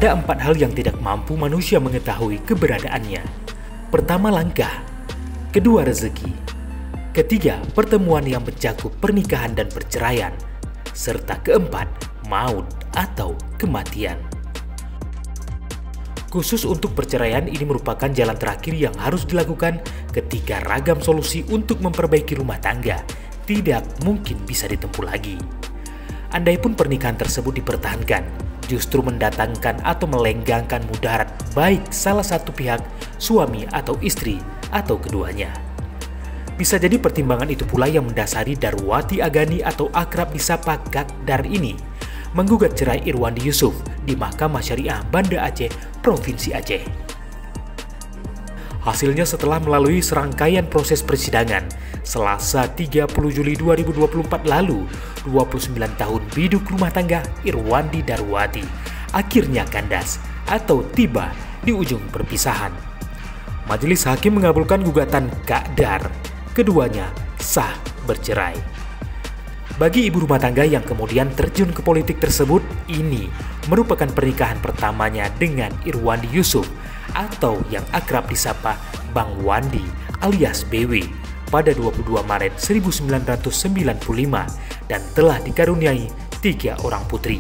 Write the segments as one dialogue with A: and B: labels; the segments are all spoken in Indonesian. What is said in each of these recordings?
A: Ada 4 hal yang tidak mampu manusia mengetahui keberadaannya. Pertama, langkah. Kedua, rezeki. Ketiga, pertemuan yang mencakup pernikahan dan perceraian. Serta keempat, maut atau kematian. Khusus untuk perceraian, ini merupakan jalan terakhir yang harus dilakukan ketika ragam solusi untuk memperbaiki rumah tangga tidak mungkin bisa ditempuh lagi. Andaipun pernikahan tersebut dipertahankan, justru mendatangkan atau melenggangkan mudarat baik salah satu pihak, suami atau istri, atau keduanya. Bisa jadi pertimbangan itu pula yang mendasari Darwati Agani atau akrab disapa Kak Dar ini menggugat cerai Irwandi Yusuf di Mahkamah Syariah Banda Aceh, Provinsi Aceh. Hasilnya setelah melalui serangkaian proses persidangan, Selasa 30 Juli 2024 lalu, 29 tahun biduk rumah tangga Irwandi Darwati akhirnya kandas atau tiba di ujung perpisahan. Majelis Hakim mengabulkan gugatan Kak Dar. Keduanya sah bercerai. Bagi ibu rumah tangga yang kemudian terjun ke politik tersebut, ini merupakan pernikahan pertamanya dengan Irwandi Yusuf atau yang akrab disapa Bang Wandi alias BW pada 22 Maret 1995 dan telah dikaruniai 3 orang putri.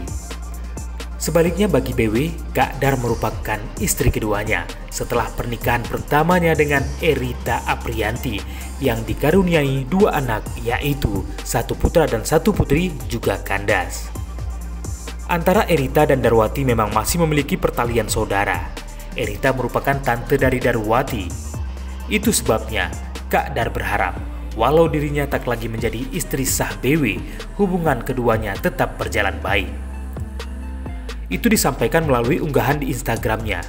A: Sebaliknya bagi BW, Kak Dar merupakan istri keduanya setelah pernikahan pertamanya dengan Erita Aprianti yang dikaruniai 2 anak, yaitu 1 putra dan 1 putri, juga kandas. Antara Erita dan Darwati memang masih memiliki pertalian saudara. Erita merupakan tante dari Darwati. Itu sebabnya Kak Dar berharap walau dirinya tak lagi menjadi istri sah BW, hubungan keduanya tetap berjalan baik. Itu disampaikan melalui unggahan di Instagramnya.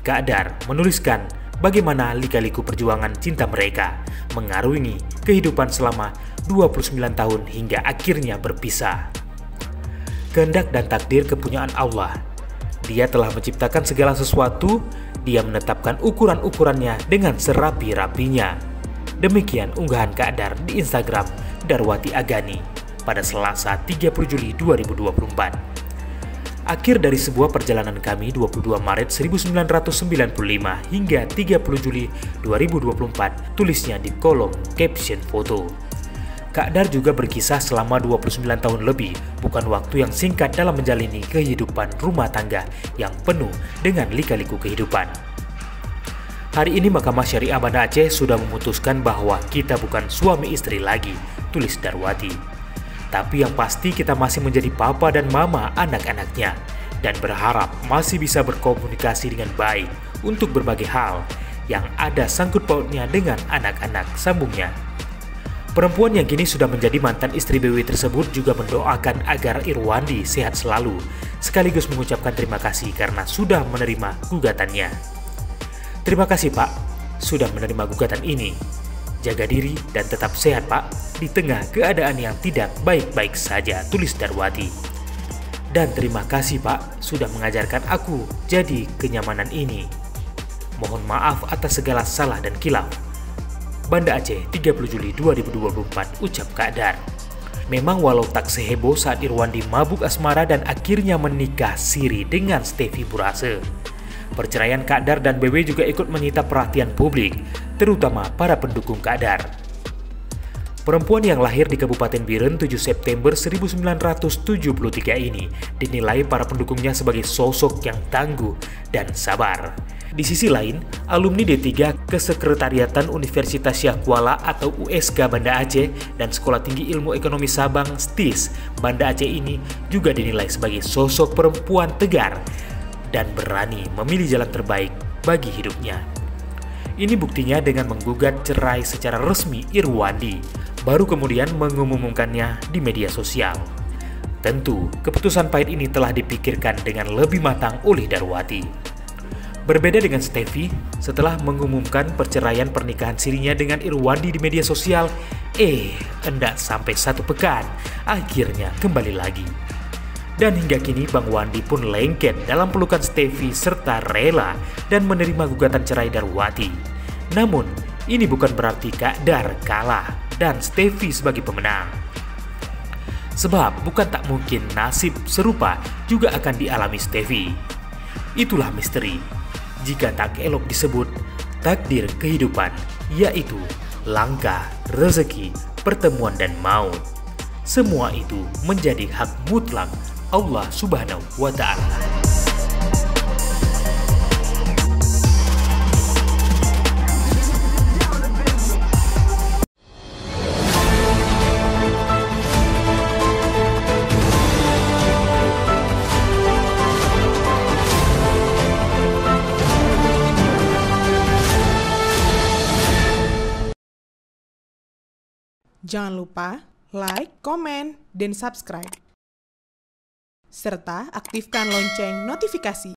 A: Kak Dar menuliskan bagaimana lika-liku perjuangan cinta mereka mengarungi kehidupan selama 29 tahun hingga akhirnya berpisah. Kehendak dan takdir kepunyaan Allah. Dia telah menciptakan segala sesuatu, Dia menetapkan ukuran-ukurannya dengan serapi-rapinya. Demikian unggahan Kak Dar di Instagram Darwati Agani pada Selasa 30 Juli 2024. Akhir dari sebuah perjalanan kami 22 Maret 1995 hingga 30 Juli 2024, tulisnya di kolom caption foto. Kak Dar juga berkisah selama 29 tahun lebih, bukan waktu yang singkat dalam menjalani kehidupan rumah tangga yang penuh dengan lika-liku kehidupan. Hari ini Mahkamah Syariah Banda Aceh sudah memutuskan bahwa kita bukan suami istri lagi, tulis Darwati. Tapi yang pasti kita masih menjadi papa dan mama anak-anaknya dan berharap masih bisa berkomunikasi dengan baik untuk berbagai hal yang ada sangkut pautnya dengan anak-anak, sambungnya. Perempuan yang kini sudah menjadi mantan istri BW tersebut juga mendoakan agar Irwandi sehat selalu, sekaligus mengucapkan terima kasih karena sudah menerima gugatannya. Terima kasih Pak, sudah menerima gugatan ini. Jaga diri dan tetap sehat Pak, di tengah keadaan yang tidak baik-baik saja, tulis Darwati. Dan terima kasih Pak, sudah mengajarkan aku jadi kenyamanan ini. Mohon maaf atas segala salah dan kilaf. Banda Aceh 30 Juli 2024, ucap Kak Dar. Memang walau tak seheboh saat Irwandi mabuk asmara dan akhirnya menikah siri dengan Stevi Burase, perceraian Kak Dar dan BW juga ikut menyita perhatian publik, terutama para pendukung Kak Dar. Perempuan yang lahir di Kabupaten Biren 7 September 1973 ini dinilai para pendukungnya sebagai sosok yang tangguh dan sabar. Di sisi lain, alumni D3 Kesekretariatan Universitas Syah Kuala atau USK Banda Aceh dan Sekolah Tinggi Ilmu Ekonomi Sabang STIS Banda Aceh ini juga dinilai sebagai sosok perempuan tegar dan berani memilih jalan terbaik bagi hidupnya. Ini buktinya dengan menggugat cerai secara resmi Irwandi, baru kemudian mengumumkannya di media sosial. Tentu, keputusan pahit ini telah dipikirkan dengan lebih matang oleh Darwati. Berbeda dengan Stevi, setelah mengumumkan perceraian pernikahan sirinya dengan Irwandi di media sosial, hendak sampai 1 pekan, akhirnya kembali lagi. Dan hingga kini Bang Wandi pun lengket dalam pelukan Stevi serta rela dan menerima gugatan cerai Darwati. Namun, ini bukan berarti Kak Dar kalah dan Stevi sebagai pemenang. Sebab bukan tak mungkin nasib serupa juga akan dialami Stevi. Itulah misteri. Jika tak elok disebut takdir kehidupan, yaitu langkah, rezeki, pertemuan dan maut. Semua itu menjadi hak mutlak Allah Subhanahu wa Ta'ala.
B: Jangan lupa like, komen, dan subscribe. Serta aktifkan lonceng notifikasi.